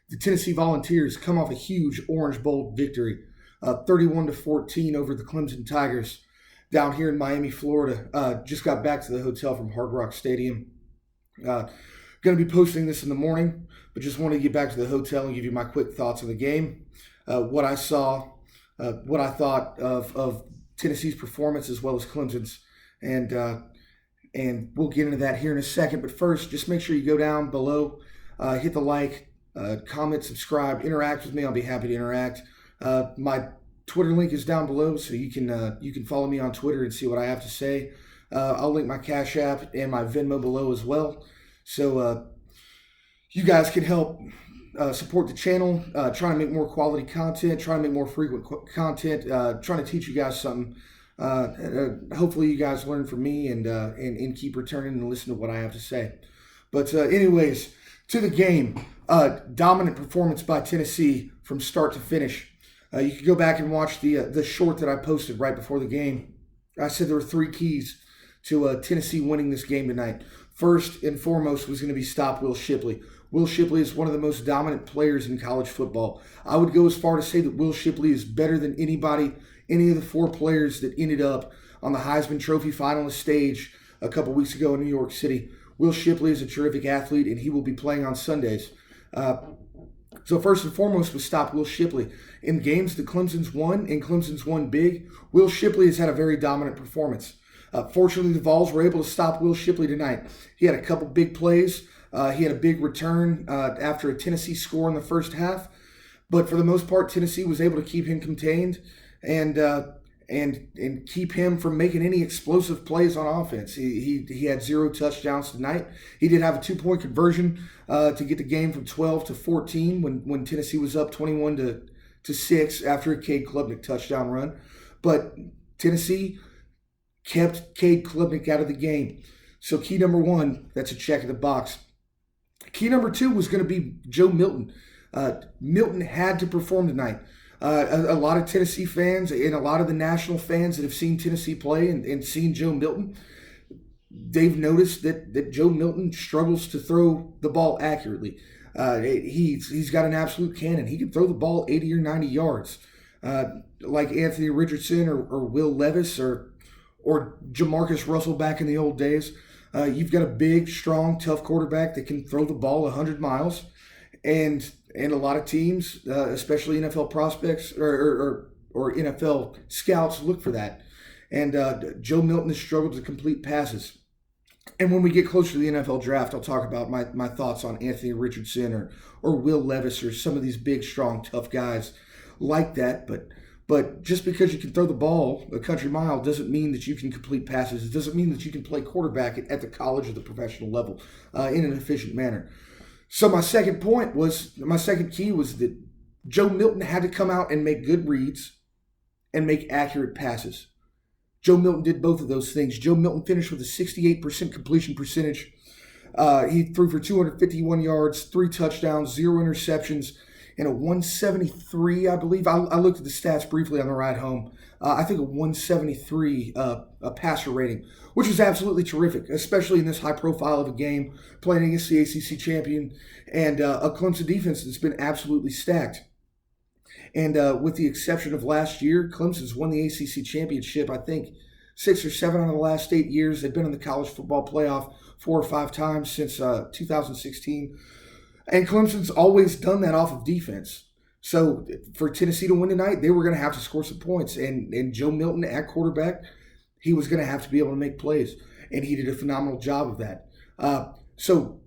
The Tennessee Volunteers come off a huge Orange Bowl victory, 31-14 over the Clemson Tigers down here in Miami, Florida. Just got back to the hotel from Hard Rock Stadium. Going to be posting this in the morning, but just wanted to get back to the hotel and give you my quick thoughts on the game, what I saw, what I thought of Tennessee's performance as well as Clemson's, and we'll get into that here in a second. But first, just make sure you go down below, hit the like, comment, subscribe, interact with me. I'll be happy to interact. My Twitter link is down below, so you can follow me on Twitter and see what I have to say. I'll link my Cashapp and my Venmo below as well, so you guys can help support the channel. Trying to make more quality content, trying to make more frequent content, trying to teach you guys something. Hopefully, you guys learn from me and keep returning and listen to what I have to say. But anyways, to the game. Dominant performance by Tennessee from start to finish. You can go back and watch the short that I posted right before the game. I said there were 3 keys to Tennessee winning this game tonight. First and foremost was going to be stop Will Shipley. Will Shipley is one of the most dominant players in college football. I would go as far to say that Will Shipley is better than any of the 4 players that ended up on the Heisman Trophy finalist stage a couple weeks ago in New York City. Will Shipley is a terrific athlete, and he will be playing on Sundays. So first and foremost was stop Will Shipley. In games that Clemson's won, and Clemson's won big, Will Shipley has had a very dominant performance. Fortunately, the Vols were able to stop Will Shipley tonight. He had a couple big plays. He had a big return after a Tennessee score in the first half. But for the most part, Tennessee was able to keep him contained and keep him from making any explosive plays on offense. He had 0 touchdowns tonight. He did have a 2-point conversion to get the game from 12-14 when Tennessee was up 21-6 after a Cade Klubnik touchdown run. But Tennessee kept Cade Klubnik out of the game. So key number 1, that's a check in the box. Key number 2 was going to be Joe Milton. Milton had to perform tonight. A lot of Tennessee fans and a lot of the national fans that have seen Tennessee play and seen Joe Milton, they've noticed that Joe Milton struggles to throw the ball accurately. He's got an absolute cannon. He can throw the ball 80 or 90 yards. Like Anthony Richardson or Will Levis or Jamarcus Russell back in the old days. You've got a big, strong, tough quarterback that can throw the ball 100 miles. And a lot of teams, especially NFL prospects or NFL scouts, look for that. And Joe Milton has struggled to complete passes. And when we get closer to the NFL draft, I'll talk about my thoughts on Anthony Richardson or Will Levis or some of these big, strong, tough guys like that. But just because you can throw the ball a country mile doesn't mean that you can complete passes. It doesn't mean that you can play quarterback at the college or the professional level in an efficient manner. So my second key was that Joe Milton had to come out and make good reads and make accurate passes. Joe Milton did both of those things. Joe Milton finished with a 68% completion percentage. He threw for 251 yards, 3 touchdowns, 0 interceptions, and a 173, I believe. I looked at the stats briefly on the ride home. I think a 173 a passer rating, which was absolutely terrific, especially in this high profile of a game, playing against the ACC champion and a Clemson defense that's been absolutely stacked. And with the exception of last year, Clemson's won the ACC championship, I think, 6 or 7 out of the last 8 years. They've been in the college football playoff 4 or 5 times since 2016. And Clemson's always done that off of defense. So for Tennessee to win tonight, they were going to have to score some points. And Joe Milton at quarterback, he was going to have to be able to make plays. And he did a phenomenal job of that. So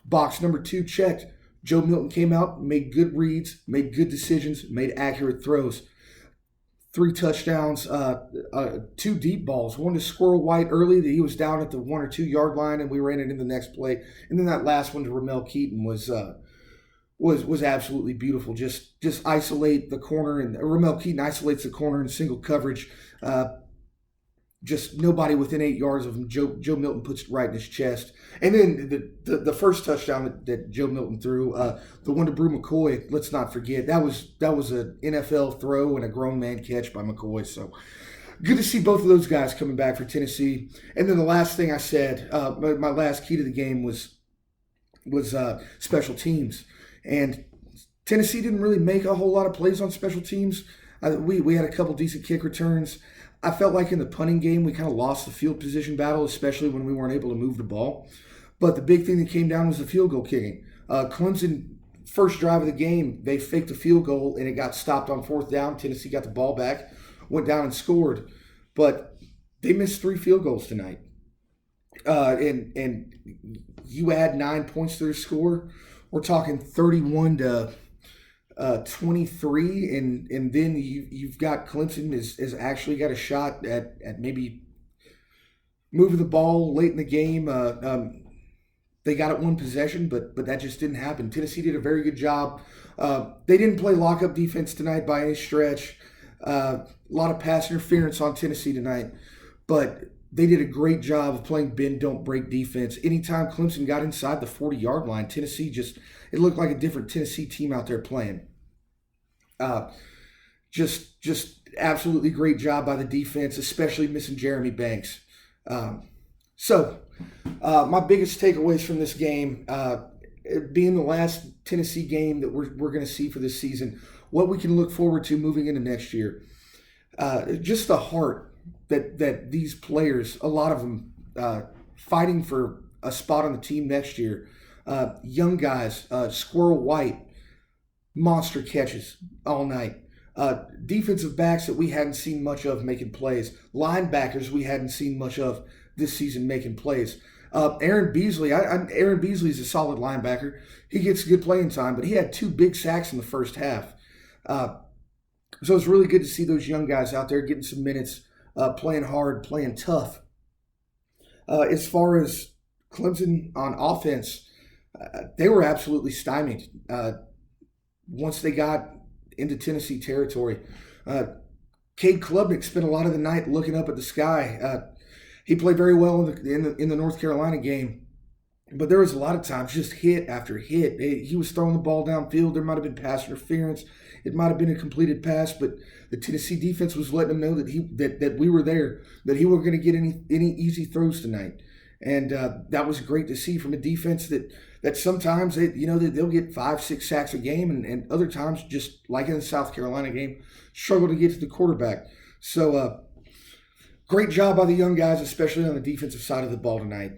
box number 2 checked. Joe Milton came out, made good reads, made good decisions, made accurate throws. 3 touchdowns, 2 deep balls. One to Squirrel White early that he was down at the 1 or 2 yard line, and we ran it in the next play. And then that last one to Ramel Keaton was absolutely beautiful. Just isolate the corner, and Ramel Keaton isolates the corner in single coverage. Just nobody within 8 yards of him. Joe Milton puts it right in his chest. And then the first touchdown that Joe Milton threw, the one to Brew McCoy, let's not forget, that was an NFL throw and a grown man catch by McCoy. So good to see both of those guys coming back for Tennessee. And then the last thing I said, my last key to the game was special teams. And Tennessee didn't really make a whole lot of plays on special teams. We had a couple decent kick returns. I felt like in the punting game, we kind of lost the field position battle, especially when we weren't able to move the ball. But the big thing that came down was the field goal kicking. Clemson, first drive of the game, they faked a field goal and it got stopped on 4th down. Tennessee got the ball back, went down and scored. But they missed 3 field goals tonight. And you add 9 points to their score, we're talking 31 to 23, and then you've got Clemson has actually got a shot at maybe moving the ball late in the game. They got it one possession, but that just didn't happen. Tennessee did a very good job. They didn't play lockup defense tonight by any stretch. A lot of pass interference on Tennessee tonight, but they did a great job of playing bend, don't break defense. Anytime Clemson got inside the 40-yard line, Tennessee it looked like a different Tennessee team out there playing. Just absolutely great job by the defense, especially missing Jeremy Banks. So my biggest takeaways from this game, being the last Tennessee game that we're going to see for this season, what we can look forward to moving into next year. Just the heart that these players, a lot of them fighting for a spot on the team next year. Young guys, Squirrel White, monster catches all night. Defensive backs that we hadn't seen much of making plays. Linebackers we hadn't seen much of this season making plays. Aaron Beasley, Aaron Beasley's a solid linebacker. He gets good playing time, but he had 2 big sacks in the first half. So it's really good to see those young guys out there getting some minutes, playing hard, playing tough. As far as Clemson on offense, they were absolutely stymied once they got into Tennessee territory. Cade Klubnik spent a lot of the night looking up at the sky. He played very well in the North Carolina game, but there was a lot of times just hit after hit. He was throwing the ball downfield. There might have been pass interference. It might have been a completed pass, but the Tennessee defense was letting him know that we were there, that he wasn't going to get any easy throws tonight. And that was great to see from a defense that sometimes they'll get 5-6 sacks a game, and other times, just like in the South Carolina game, struggle to get to the quarterback. So great job by the young guys, especially on the defensive side of the ball tonight.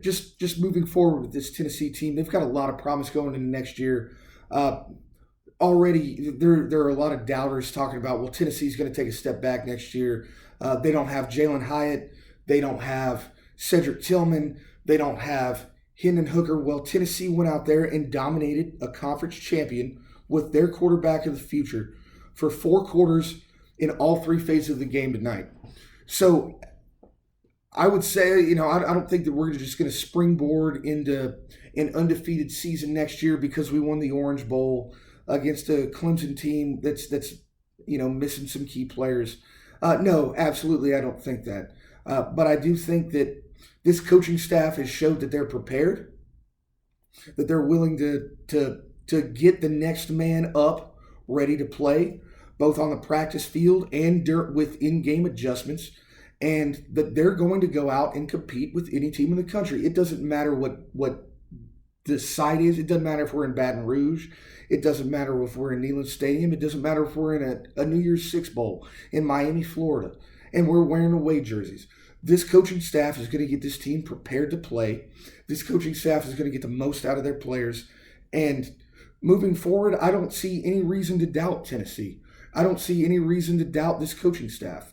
Just moving forward with this Tennessee team, they've got a lot of promise going into next year. Already, there are a lot of doubters talking about, well, Tennessee's going to take a step back next year. They don't have Jalen Hyatt. They don't have Cedric Tillman. They don't have Hendon Hooker. Well, Tennessee went out there and dominated a conference champion with their quarterback of the future for 4 quarters in all 3 phases of the game tonight. So I would say, I don't think that we're just going to springboard into an undefeated season next year because we won the Orange Bowl against a Clemson team that's missing some key players. No, absolutely, I don't think that. But I do think that this coaching staff has showed that they're prepared, that they're willing to get the next man up ready to play, both on the practice field and with in-game adjustments, and that they're going to go out and compete with any team in the country. It doesn't matter what the site is. It doesn't matter if we're in Baton Rouge. It doesn't matter if we're in Neyland Stadium. It doesn't matter if we're in a New Year's Six Bowl in Miami, Florida, and we're wearing away jerseys. This coaching staff is going to get this team prepared to play. This coaching staff is going to get the most out of their players. And moving forward, I don't see any reason to doubt Tennessee. I don't see any reason to doubt this coaching staff.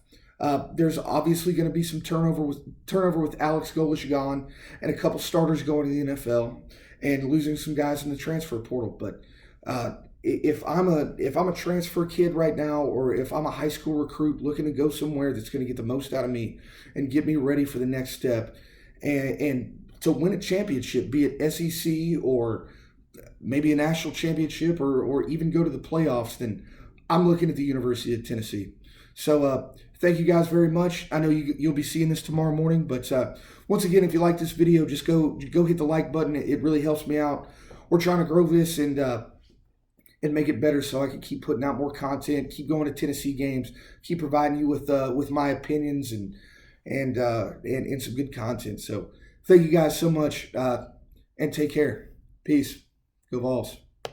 There's obviously going to be some turnover with Alex Golesh gone and a couple starters going to the NFL and losing some guys in the transfer portal. But if I'm a transfer kid right now, or if I'm a high school recruit looking to go somewhere that's going to get the most out of me and get me ready for the next step and to win a championship, be it SEC or maybe a national championship or even go to the playoffs, then I'm looking at the University of Tennessee. So thank you guys very much. I know you'll be seeing this tomorrow morning, but once again, if you like this video, just go hit the like button. It really helps me out. We're trying to grow this and make it better so I can keep putting out more content, keep going to Tennessee games, keep providing you with my opinions and some good content. So thank you guys so much and take care. Peace. Go Vols.